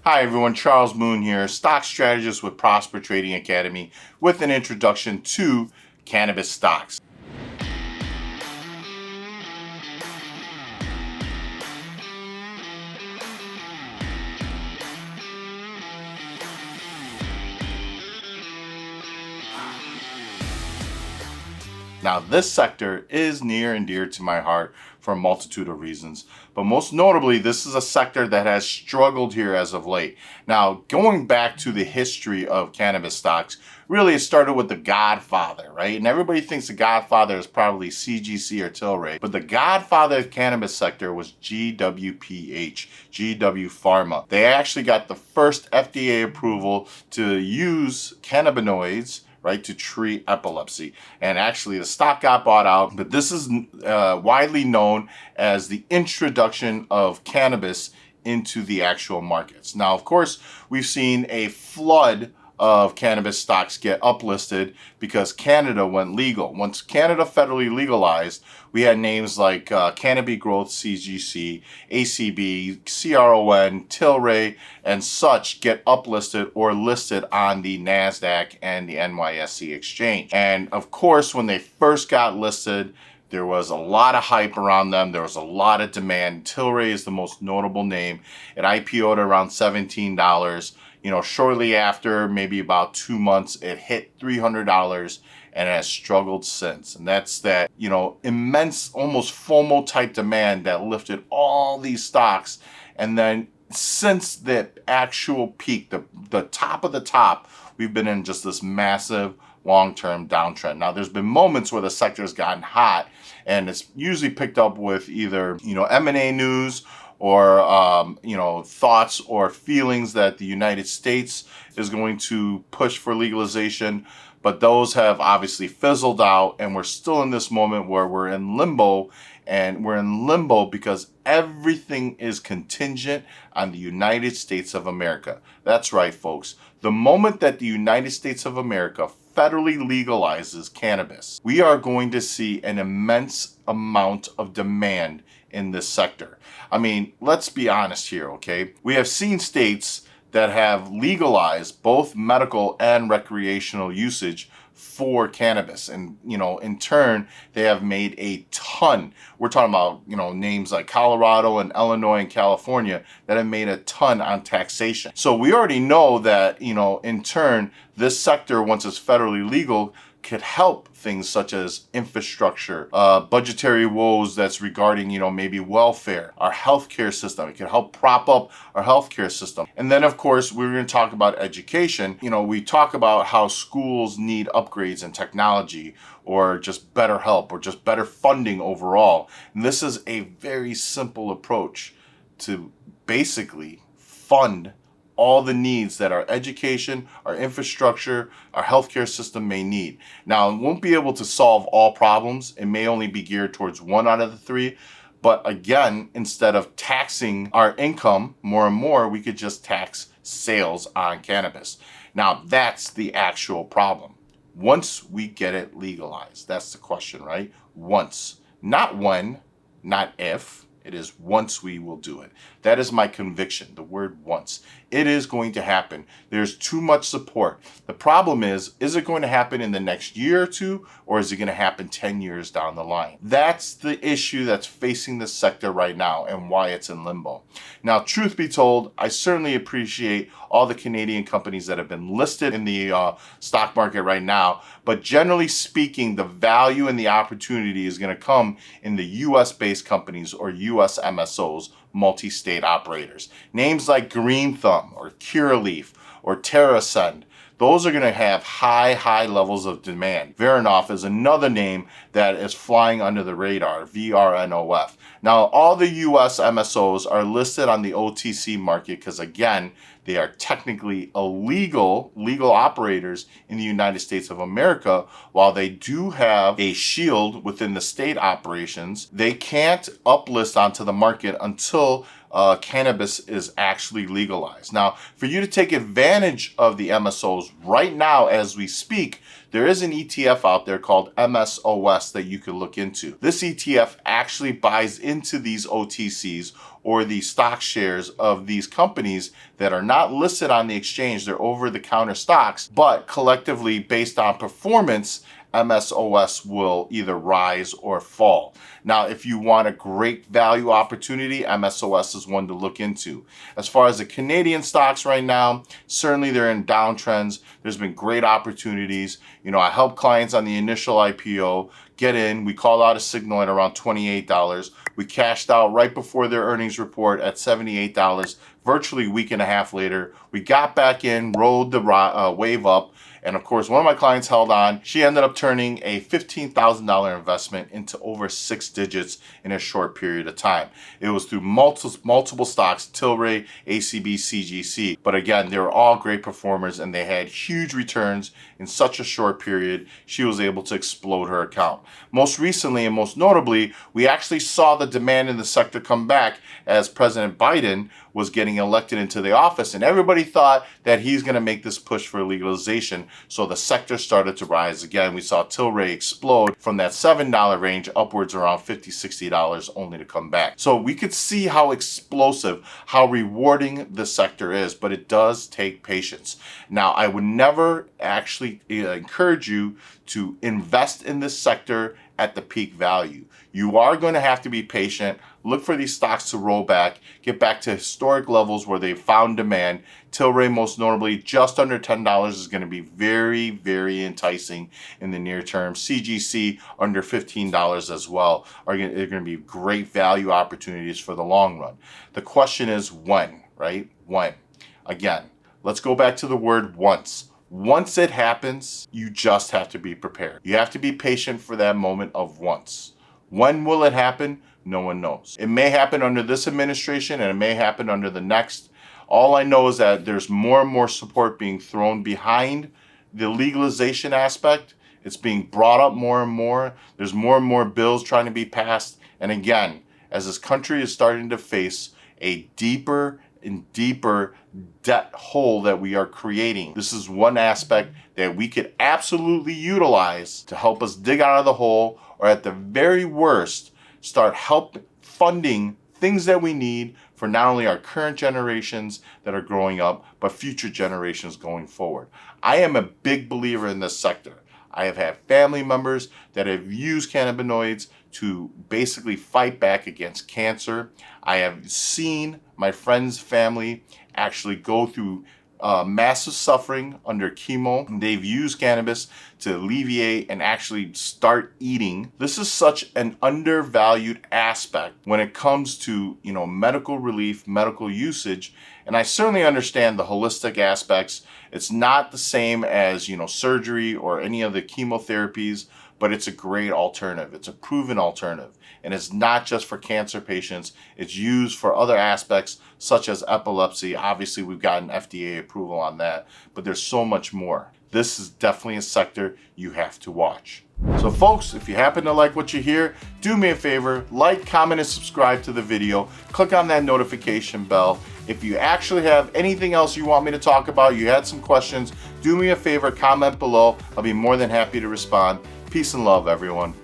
Hi everyone, Charles Moon here, stock strategist with Prosper Trading Academy with an introduction to cannabis stocks. Now, this sector is near and dear to my heart for a multitude of reasons, but most notably, this is a sector that has struggled here as of late. Now, going back to the history of cannabis stocks, really it started with the Godfather, right? And everybody thinks the Godfather is probably CGC or Tilray, but the Godfather of cannabis sector was GWPH, GW Pharma. They actually got the first FDA approval to use cannabinoids, right, to treat epilepsy. And actually the stock got bought out, but this is widely known as the introduction of cannabis into the actual markets. Now, of course, we've seen a flood of cannabis stocks get uplisted because Canada went legal. Once Canada federally legalized, we had names like Canopy Growth, CGC, ACB, CRON, Tilray, and such get uplisted or listed on the NASDAQ and the NYSE exchange. And of course, when they first got listed, there was a lot of hype around them. There was a lot of demand. Tilray is the most notable name. It IPO'd around $17. Shortly after, maybe about 2 months, it hit $300 and has struggled since. And that's that, immense, almost FOMO type demand that lifted all these stocks. And then since the actual peak, the top of the top, we've been in just this massive long-term downtrend. Now, there's been moments where the sector has gotten hot, and it's usually picked up with either, M&A news or, thoughts or feelings that the United States is going to push for legalization. But those have obviously fizzled out, and we're still in this moment where we're in limbo. And we're in limbo because everything is contingent on the United States of America. That's right, folks. The moment that the United States of America federally legalizes cannabis, we are going to see an immense amount of demand in this sector. I mean, let's be honest here, okay? We have seen states that have legalized both medical and recreational usage for cannabis. And, in turn, they have made a ton. We're talking about, names like Colorado and Illinois and California that have made a ton on taxation. So we already know that, in turn, this sector, once it's federally legal, could help things such as infrastructure, budgetary woes that's regarding, maybe welfare, our healthcare system. It can help prop up our healthcare system. And then, of course, we're going to talk about education. We talk about how schools need upgrades in technology or just better help or just better funding overall. And this is a very simple approach to basically fund all the needs that our education, our infrastructure, our healthcare system may need. Now, it won't be able to solve all problems. It may only be geared towards one out of the three. But again, instead of taxing our income more and more, we could just tax sales on cannabis. Now, that's the actual problem. Once we get it legalized, that's the question, right? Once. Not when, not if. It is once we will do it. That is my conviction, the word once. It is going to happen. There's too much support. The problem is it going to happen in the next year or two, or is it going to happen 10 years down the line? That's the issue that's facing the sector right now and why it's in limbo. Now, truth be told, I certainly appreciate all the Canadian companies that have been listed in the stock market right now, but generally speaking, the value and the opportunity is going to come in the US-based companies or US MSOs, multi-state operators. Names like Green Thumb or Curaleaf or TerraSend, those are going to have high levels of demand. Veranoff is another name that is flying under the radar, VRNOF. Now, all the US MSOs are listed on the OTC market because, again, they are technically legal operators in the United States of America. While they do have a shield within the state operations, they can't uplist onto the market until cannabis is actually legalized. Now, for you to take advantage of the MSOs right now as we speak, there is an ETF out there called MSOS that you could look into. This ETF actually buys into these OTCs, or the stock shares of these companies that are not listed on the exchange. They're over-the-counter stocks, but collectively, based on performance, MSOS will either rise or fall. Now, if you want a great value opportunity, MSOS is one to look into. As far as the Canadian stocks right now, certainly they're in downtrends. There's been great opportunities. I help clients on the initial IPO get in. We called out a signal at around $28. We cashed out right before their earnings report at $78. Virtually a week and a half later, we got back in, rode the wave up. And of course, one of my clients held on. She ended up turning a $15,000 investment into over 6 digits in a short period of time. It was through multiple stocks, Tilray, ACB, CGC. But again, they were all great performers and they had huge returns in such a short period. She was able to explode her account. Most recently and most notably, we actually saw the demand in the sector come back as President Biden was getting elected into the office, and everybody thought that he's going to make this push for legalization. So the sector started to rise again. We saw Tilray explode from that $7 range upwards around $50, $60 only to come back. So we could see how explosive, how rewarding the sector is, but it does take patience. Now, I would never actually encourage you to invest in this sector at the peak value. You are going to have to be patient. Look for these stocks to roll back, get back to historic levels where they found demand. Tilray, most notably, just under $10 is going to be very, very enticing in the near term. CGC under $15 as well are going to be great value opportunities for the long run. The question is when, right? When? Again, let's go back to the word once. Once it happens, you just have to be prepared. You have to be patient for that moment of once. When will it happen? No one knows. It may happen under this administration and it may happen under the next. All I know is that there's more and more support being thrown behind the legalization aspect. It's being brought up more and more. There's more and more bills trying to be passed. And again, as this country is starting to face a deeper and deeper debt hole that we are creating, this is one aspect that we could absolutely utilize to help us dig out of the hole, or at the very worst, start funding things that we need for not only our current generations that are growing up, but future generations going forward. I am a big believer in this sector. I have had family members that have used cannabinoids to basically fight back against cancer. I have seen my friend's family actually go through massive suffering under chemo. They've used cannabis to alleviate and actually start eating. This is such an undervalued aspect when it comes to, medical relief, medical usage. And I certainly understand the holistic aspects. It's not the same as, surgery or any of the chemotherapies, but it's a great alternative. It's a proven alternative. And it's not just for cancer patients. It's used for other aspects such as epilepsy. Obviously, we've gotten FDA approval on that, but there's so much more. This is definitely a sector you have to watch. So folks, if you happen to like what you hear, do me a favor, like, comment, and subscribe to the video. Click on that notification bell. If you actually have anything else you want me to talk about, you had some questions, do me a favor, comment below. I'll be more than happy to respond. Peace and love, everyone.